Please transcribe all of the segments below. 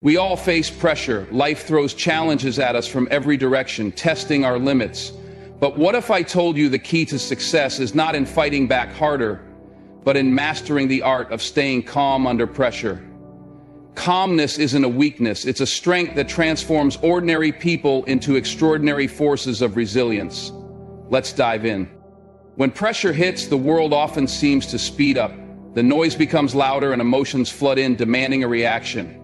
We all face pressure. Life throws challenges at us from every direction, testing our limits. But what if I told you the key to success is not in fighting back harder, but in mastering the art of staying calm under pressure? Calmness isn't a weakness, it's a strength that transforms ordinary people into extraordinary forces of resilience. Let's dive in. When pressure hits, the world often seems to speed up. The noise becomes louder and emotions flood in, demanding a reaction.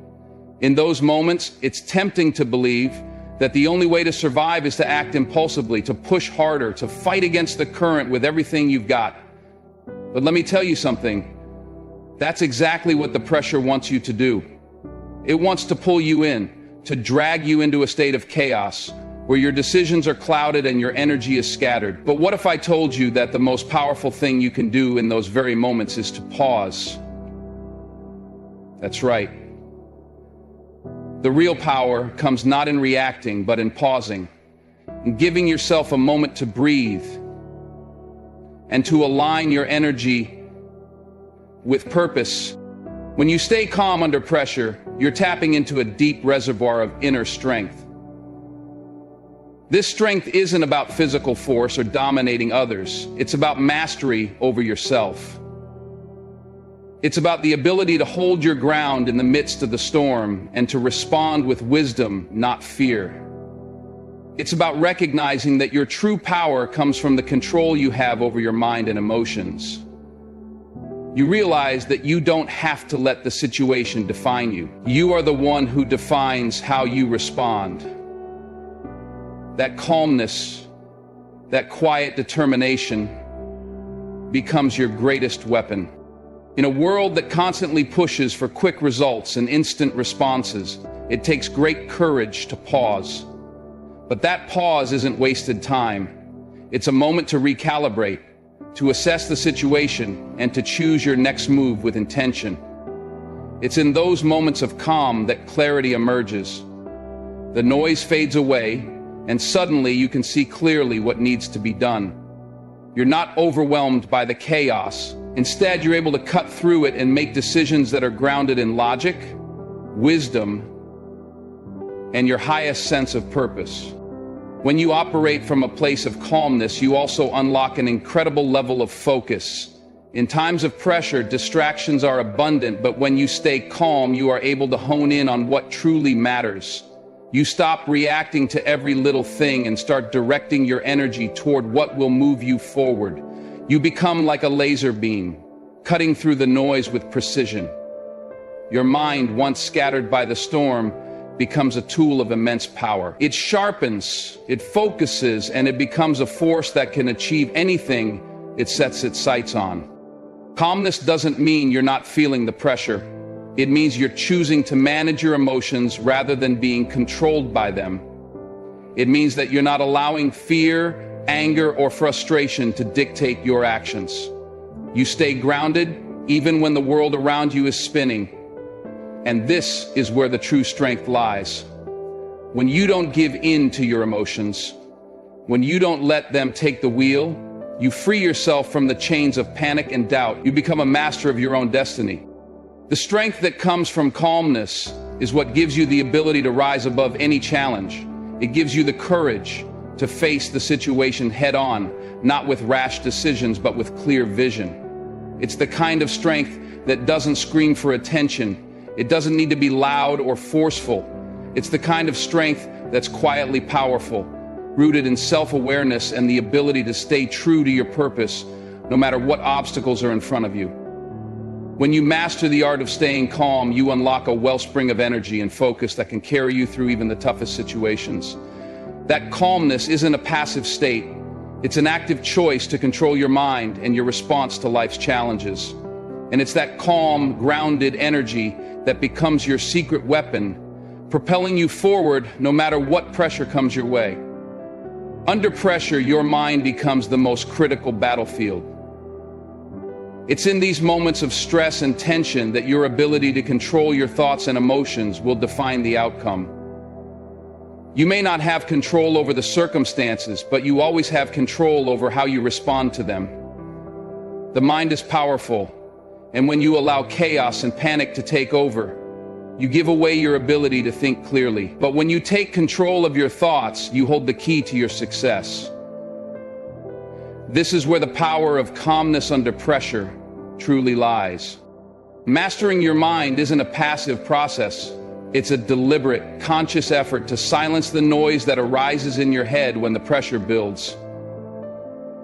In those moments, it's tempting to believe that the only way to survive is to act impulsively, to push harder, to fight against the current with everything you've got. But let me tell you something. That's exactly what the pressure wants you to do. It wants to pull you in, to drag you into a state of chaos, where your decisions are clouded and your energy is scattered. But what if I told you that the most powerful thing you can do in those very moments is to pause? That's right. The real power comes not in reacting, but in pausing, in giving yourself a moment to breathe and to align your energy with purpose. When you stay calm under pressure, you're tapping into a deep reservoir of inner strength. This strength isn't about physical force or dominating others. It's about mastery over yourself. It's about the ability to hold your ground in the midst of the storm and to respond with wisdom, not fear. It's about recognizing that your true power comes from the control you have over your mind and emotions. You realize that you don't have to let the situation define you. You are the one who defines how you respond. That calmness, that quiet determination becomes your greatest weapon. In a world that constantly pushes for quick results and instant responses, it takes great courage to pause. But that pause isn't wasted time. It's a moment to recalibrate, to assess the situation, and to choose your next move with intention. It's in those moments of calm that clarity emerges. The noise fades away, and suddenly you can see clearly what needs to be done. You're not overwhelmed by the chaos. Instead, you're able to cut through it and make decisions that are grounded in logic, wisdom, and your highest sense of purpose. When you operate from a place of calmness, you also unlock an incredible level of focus. In times of pressure, distractions are abundant, but when you stay calm, you are able to hone in on what truly matters. You stop reacting to every little thing and start directing your energy toward what will move you forward. You become like a laser beam, cutting through the noise with precision. Your mind, once scattered by the storm, becomes a tool of immense power. It sharpens, it focuses, and it becomes a force that can achieve anything it sets its sights on. Calmness doesn't mean you're not feeling the pressure. It means you're choosing to manage your emotions rather than being controlled by them. It means that you're not allowing fear, anger, or frustration to dictate your actions. You stay grounded even when the world around you is spinning. And this is where the true strength lies. When you don't give in to your emotions, when you don't let them take the wheel, you free yourself from the chains of panic and doubt. You become a master of your own destiny. The strength that comes from calmness is what gives you the ability to rise above any challenge. It gives you the courage to face the situation head on, not with rash decisions, but with clear vision. It's the kind of strength that doesn't scream for attention. It doesn't need to be loud or forceful. It's the kind of strength that's quietly powerful, rooted in self-awareness and the ability to stay true to your purpose, no matter what obstacles are in front of you. When you master the art of staying calm, you unlock a wellspring of energy and focus that can carry you through even the toughest situations. That calmness isn't a passive state. It's an active choice to control your mind and your response to life's challenges. And it's that calm, grounded energy that becomes your secret weapon, propelling you forward no matter what pressure comes your way. Under pressure, your mind becomes the most critical battlefield. It's in these moments of stress and tension that your ability to control your thoughts and emotions will define the outcome. You may not have control over the circumstances, but you always have control over how you respond to them. The mind is powerful, and when you allow chaos and panic to take over, You give away your ability to think clearly. But when you take control of your thoughts, you hold the key to your success. This is where the power of calmness under pressure truly lies. Mastering your mind isn't a passive process. It's a deliberate, conscious effort to silence the noise that arises in your head when the pressure builds.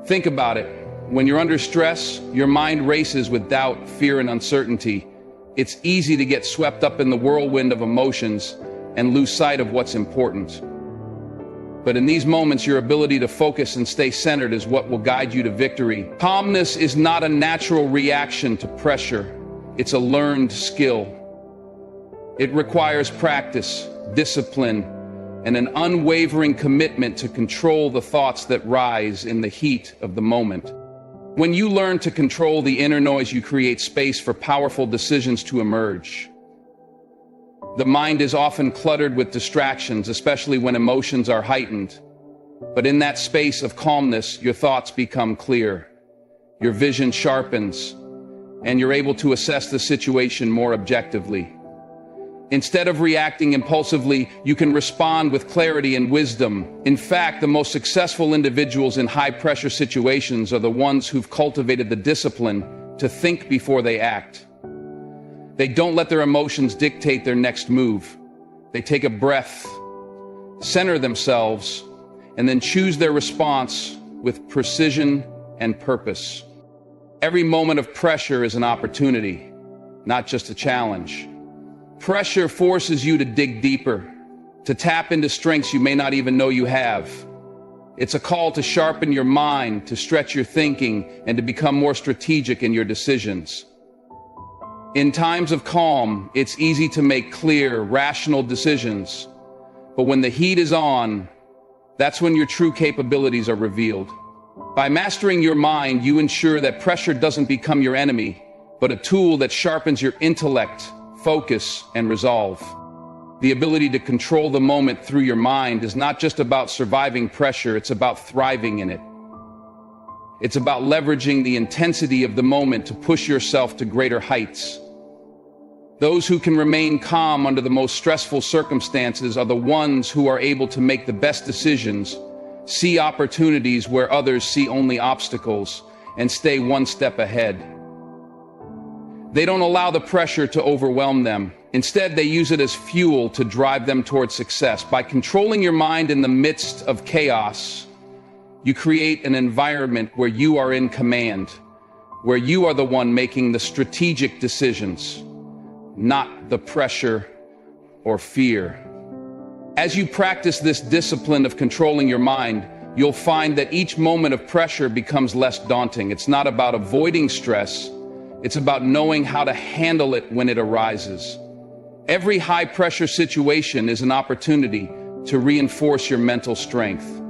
Think about it. When you're under stress, your mind races with doubt, fear, and uncertainty. It's easy to get swept up in the whirlwind of emotions and lose sight of what's important. But in these moments, your ability to focus and stay centered is what will guide you to victory. Calmness is not a natural reaction to pressure. It's a learned skill. It requires practice, discipline, and an unwavering commitment to control the thoughts that rise in the heat of the moment. When you learn to control the inner noise, you create space for powerful decisions to emerge. The mind is often cluttered with distractions, especially when emotions are heightened. But in that space of calmness, your thoughts become clear, your vision sharpens, and you're able to assess the situation more objectively. Instead of reacting impulsively, you can respond with clarity and wisdom. In fact, the most successful individuals in high-pressure situations are the ones who've cultivated the discipline to think before they act. They don't let their emotions dictate their next move. They take a breath, center themselves, and then choose their response with precision and purpose. Every moment of pressure is an opportunity, not just a challenge. Pressure forces you to dig deeper, to tap into strengths you may not even know you have. It's a call to sharpen your mind, to stretch your thinking, and to become more strategic in your decisions. In times of calm, it's easy to make clear, rational decisions. But when the heat is on, that's when your true capabilities are revealed. By mastering your mind, you ensure that pressure doesn't become your enemy, but a tool that sharpens your intellect, focus, and resolve. The ability to control the moment through your mind is not just about surviving pressure, it's about thriving in it. It's about leveraging the intensity of the moment to push yourself to greater heights. Those who can remain calm under the most stressful circumstances are the ones who are able to make the best decisions, see opportunities where others see only obstacles, and stay one step ahead. They don't allow the pressure to overwhelm them. Instead, they use it as fuel to drive them towards success. By controlling your mind in the midst of chaos, you create an environment where you are in command, where you are the one making the strategic decisions, not the pressure or fear. As you practice this discipline of controlling your mind, you'll find that each moment of pressure becomes less daunting. It's not about avoiding stress. It's about knowing how to handle it when it arises. Every high-pressure situation is an opportunity to reinforce your mental strength.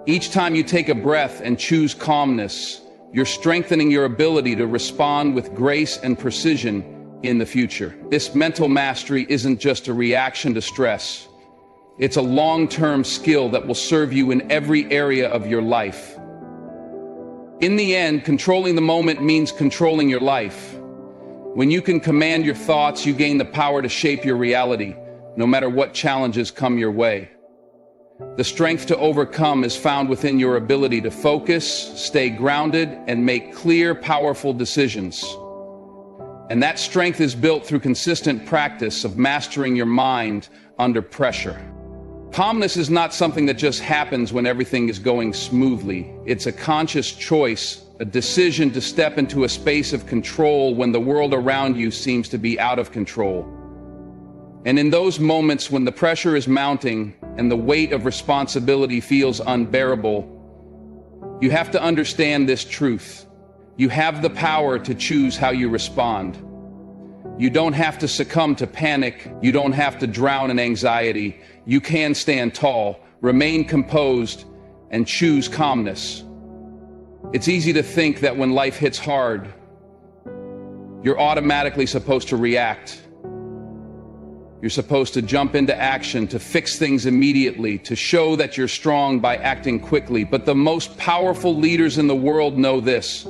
Each time you take a breath and choose calmness, you're strengthening your ability to respond with grace and precision in the future. This mental mastery isn't just a reaction to stress. It's a long-term skill that will serve you in every area of your life. In the end, controlling the moment means controlling your life. When you can command your thoughts, you gain the power to shape your reality, no matter what challenges come your way. The strength to overcome is found within your ability to focus, stay grounded, and make clear, powerful decisions. And that strength is built through consistent practice of mastering your mind under pressure. Calmness is not something that just happens when everything is going smoothly. It's a conscious choice, a decision to step into a space of control when the world around you seems to be out of control. And in those moments when the pressure is mounting and the weight of responsibility feels unbearable, you have to understand this truth. You have the power to choose how you respond. You don't have to succumb to panic. You don't have to drown in anxiety. You can stand tall, remain composed, and choose calmness. It's easy to think that when life hits hard, you're automatically supposed to react. You're supposed to jump into action, to fix things immediately, to show that you're strong by acting quickly. But the most powerful leaders in the world know this.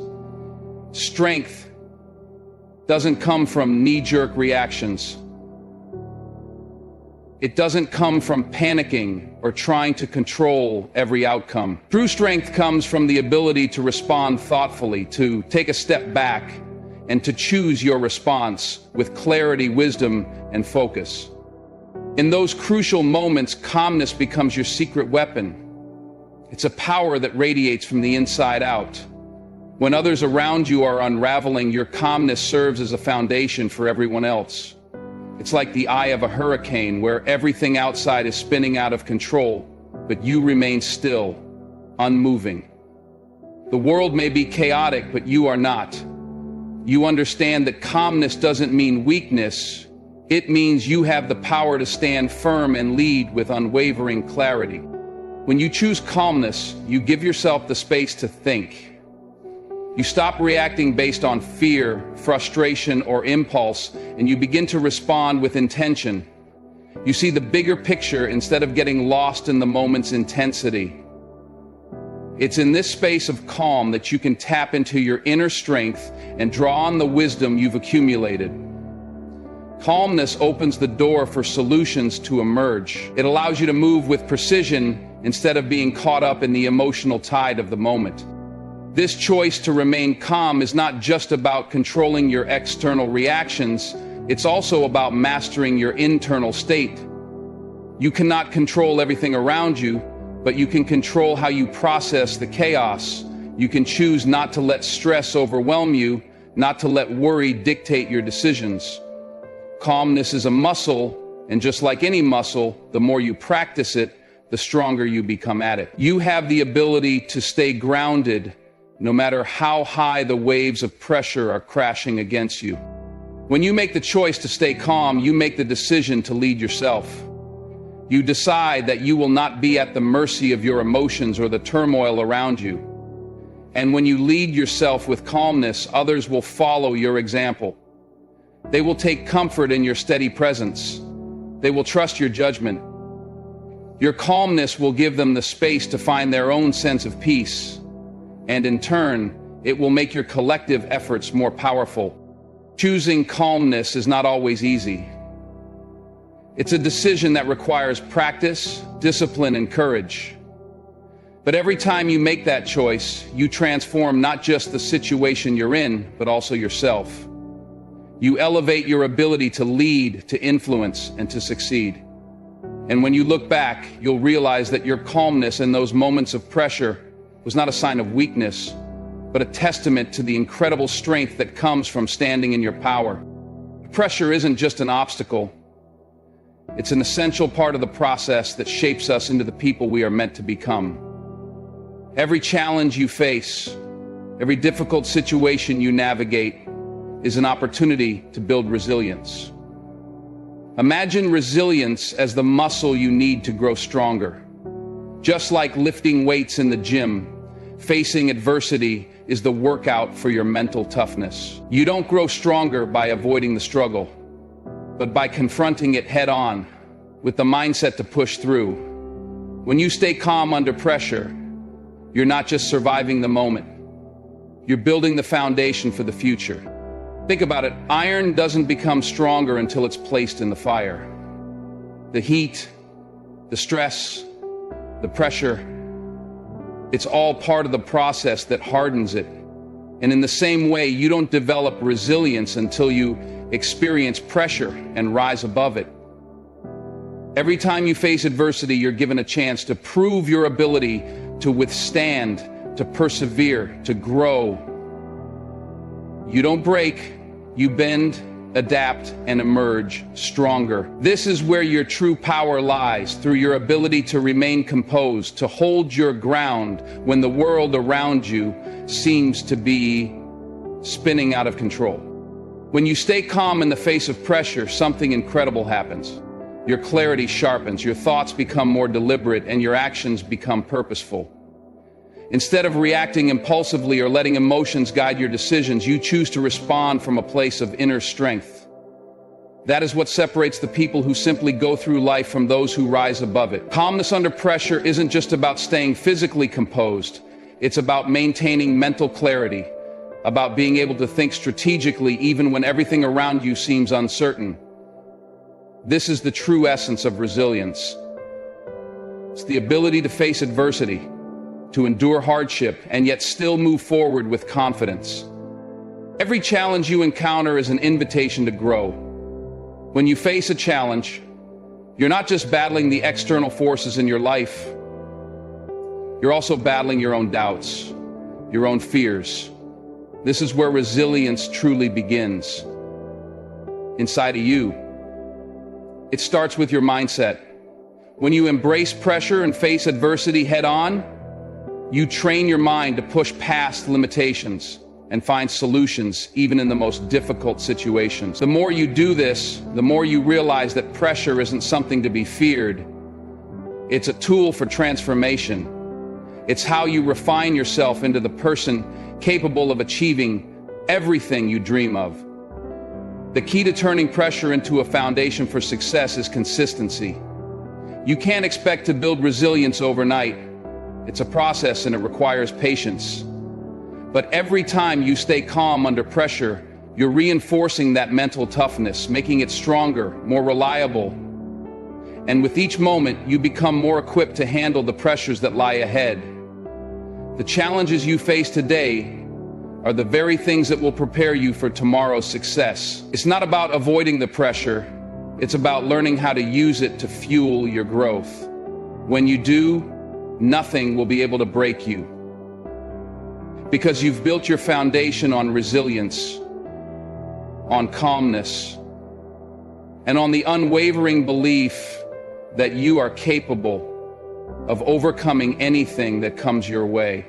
Strength doesn't come from knee-jerk reactions. It doesn't come from panicking or trying to control every outcome. True strength comes from the ability to respond thoughtfully, to take a step back, and to choose your response with clarity, wisdom, and focus. In those crucial moments, calmness becomes your secret weapon. It's a power that radiates from the inside out. When others around you are unraveling, your calmness serves as a foundation for everyone else. It's like the eye of a hurricane where everything outside is spinning out of control, but you remain still, unmoving. The world may be chaotic, but you are not. You understand that calmness doesn't mean weakness. It means you have the power to stand firm and lead with unwavering clarity. When you choose calmness, you give yourself the space to think. You stop reacting based on fear, frustration, or impulse, and you begin to respond with intention. You see the bigger picture instead of getting lost in the moment's intensity. It's in this space of calm that you can tap into your inner strength and draw on the wisdom you've accumulated. Calmness opens the door for solutions to emerge. It allows you to move with precision instead of being caught up in the emotional tide of the moment. This choice to remain calm is not just about controlling your external reactions, it's also about mastering your internal state. You cannot control everything around you, but you can control how you process the chaos. You can choose not to let stress overwhelm you, not to let worry dictate your decisions. Calmness is a muscle, and just like any muscle, the more you practice it, the stronger you become at it. You have the ability to stay grounded no matter how high the waves of pressure are crashing against you. When you make the choice to stay calm, you make the decision to lead yourself. You decide that you will not be at the mercy of your emotions or the turmoil around you. And when you lead yourself with calmness, others will follow your example. They will take comfort in your steady presence. They will trust your judgment. Your calmness will give them the space to find their own sense of peace. And in turn, it will make your collective efforts more powerful. Choosing calmness is not always easy. It's a decision that requires practice, discipline, and courage. But every time you make that choice, you transform not just the situation you're in, but also yourself. You elevate your ability to lead, to influence, and to succeed. And when you look back, you'll realize that your calmness in those moments of pressure was not a sign of weakness, but a testament to the incredible strength that comes from standing in your power. Pressure isn't just an obstacle. It's an essential part of the process that shapes us into the people we are meant to become. Every challenge you face, every difficult situation you navigate is an opportunity to build resilience. Imagine resilience as the muscle you need to grow stronger. Just like lifting weights in the gym, facing adversity is the workout for your mental toughness. You don't grow stronger by avoiding the struggle, but by confronting it head on with the mindset to push through. When you stay calm under pressure, you're not just surviving the moment. You're building the foundation for the future. Think about it. Iron doesn't become stronger until it's placed in the fire. The heat, the stress, the pressure, it's all part of the process that hardens it. And in the same way, you don't develop resilience until you experience pressure and rise above it. Every time you face adversity, you're given a chance to prove your ability to withstand, to persevere, to grow. You don't break, you bend, adapt, and emerge stronger. This is where your true power lies, through your ability to remain composed, to hold your ground when the world around you seems to be spinning out of control. When you stay calm in the face of pressure, something incredible happens. Your clarity sharpens, your thoughts become more deliberate, and your actions become purposeful. Instead of reacting impulsively or letting emotions guide your decisions, you choose to respond from a place of inner strength. That is what separates the people who simply go through life from those who rise above it. Calmness under pressure isn't just about staying physically composed. It's about maintaining mental clarity, about being able to think strategically even when everything around you seems uncertain. This is the true essence of resilience. It's the ability to face adversity, to endure hardship, and yet still move forward with confidence. Every challenge you encounter is an invitation to grow. When you face a challenge, you're not just battling the external forces in your life, you're also battling your own doubts, your own fears. This is where resilience truly begins. Inside of you. It starts with your mindset. When you embrace pressure and face adversity head on, you train your mind to push past limitations and find solutions even in the most difficult situations. The more you do this, the more you realize that pressure isn't something to be feared. It's a tool for transformation. It's how you refine yourself into the person capable of achieving everything you dream of. The key to turning pressure into a foundation for success is consistency. You can't expect to build resilience overnight. It's a process and it requires patience. But every time you stay calm under pressure, you're reinforcing that mental toughness, making it stronger, more reliable. And with each moment, you become more equipped to handle the pressures that lie ahead. The challenges you face today are the very things that will prepare you for tomorrow's success. It's not about avoiding the pressure. It's about learning how to use it to fuel your growth. When you do, nothing will be able to break you. Because you've built your foundation on resilience, on calmness, and on the unwavering belief that you are capable of overcoming anything that comes your way.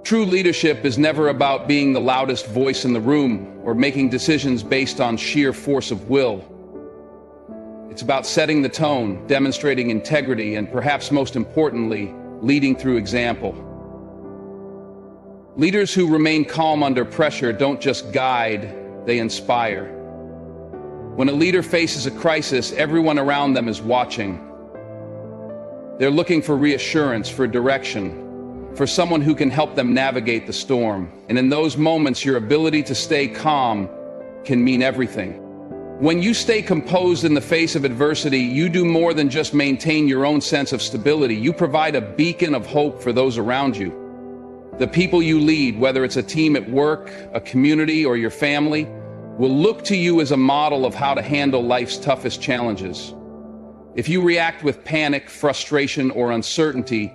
True leadership is never about being the loudest voice in the room or making decisions based on sheer force of will. It's about setting the tone, demonstrating integrity, and perhaps most importantly, leading through example. Leaders who remain calm under pressure don't just guide, they inspire. When a leader faces a crisis, everyone around them is watching. They're looking for reassurance, for direction, for someone who can help them navigate the storm. And in those moments, your ability to stay calm can mean everything. When you stay composed in the face of adversity, you do more than just maintain your own sense of stability. You provide a beacon of hope for those around you. The people you lead, whether it's a team at work, a community, or your family, will look to you as a model of how to handle life's toughest challenges. If you react with panic, frustration, or uncertainty,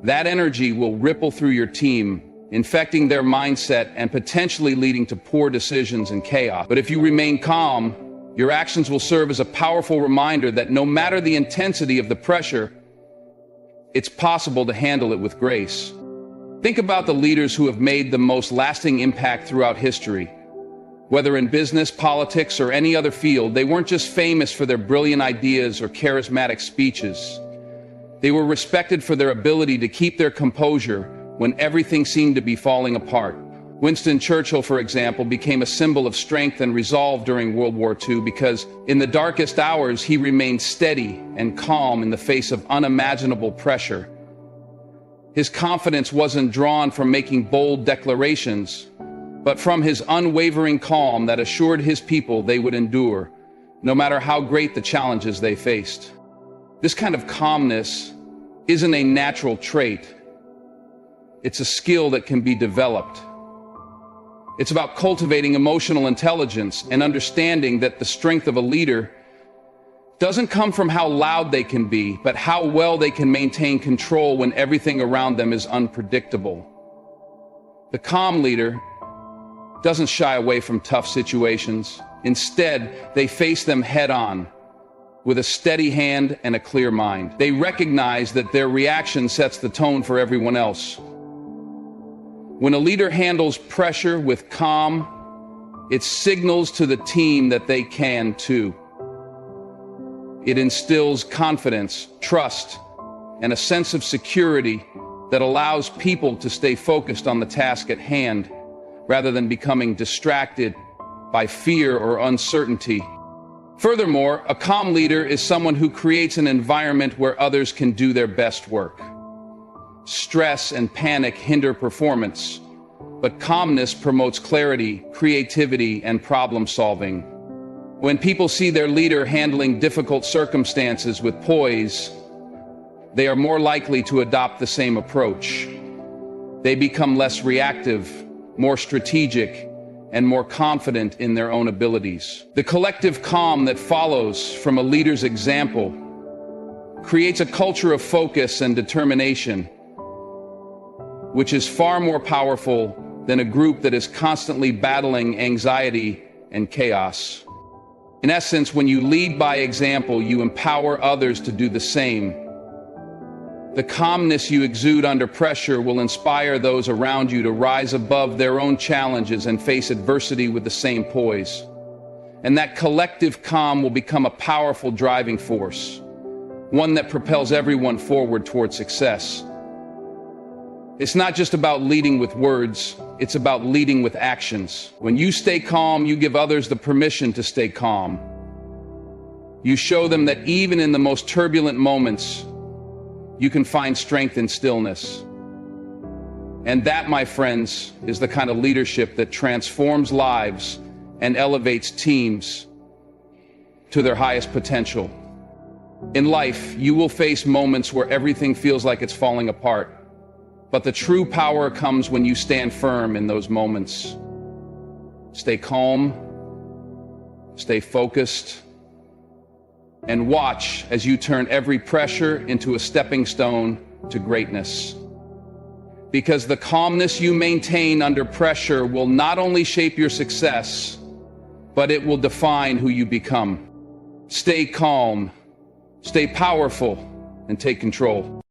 that energy will ripple through your team, infecting their mindset and potentially leading to poor decisions and chaos. But if you remain calm, your actions will serve as a powerful reminder that no matter the intensity of the pressure, it's possible to handle it with grace. Think about the leaders who have made the most lasting impact throughout history. Whether in business, politics, or any other field, they weren't just famous for their brilliant ideas or charismatic speeches. They were respected for their ability to keep their composure when everything seemed to be falling apart. Winston Churchill, for example, became a symbol of strength and resolve during World War II because in the darkest hours, he remained steady and calm in the face of unimaginable pressure. His confidence wasn't drawn from making bold declarations, but from his unwavering calm that assured his people they would endure, no matter how great the challenges they faced. This kind of calmness isn't a natural trait. It's a skill that can be developed. It's about cultivating emotional intelligence and understanding that the strength of a leader doesn't come from how loud they can be, but how well they can maintain control when everything around them is unpredictable. The calm leader doesn't shy away from tough situations. Instead, they face them head on, with a steady hand and a clear mind. They recognize that their reaction sets the tone for everyone else. When a leader handles pressure with calm, it signals to the team that they can too. It instills confidence, trust, and a sense of security that allows people to stay focused on the task at hand, rather than becoming distracted by fear or uncertainty. Furthermore, a calm leader is someone who creates an environment where others can do their best work. Stress and panic hinder performance, but calmness promotes clarity, creativity, and problem solving. When people see their leader handling difficult circumstances with poise, they are more likely to adopt the same approach. They become less reactive, more strategic, and more confident in their own abilities. The collective calm that follows from a leader's example creates a culture of focus and determination, which is far more powerful than a group that is constantly battling anxiety and chaos. In essence, when you lead by example, you empower others to do the same. The calmness you exude under pressure will inspire those around you to rise above their own challenges and face adversity with the same poise. And that collective calm will become a powerful driving force, one that propels everyone forward toward success. It's not just about leading with words, it's about leading with actions. When you stay calm, you give others the permission to stay calm. You show them that even in the most turbulent moments, you can find strength in stillness. And that, my friends, is the kind of leadership that transforms lives and elevates teams to their highest potential. In life, you will face moments where everything feels like it's falling apart. But the true power comes when you stand firm in those moments. Stay calm, stay focused, and watch as you turn every pressure into a stepping stone to greatness. Because the calmness you maintain under pressure will not only shape your success, but it will define who you become. Stay calm, stay powerful, and take control.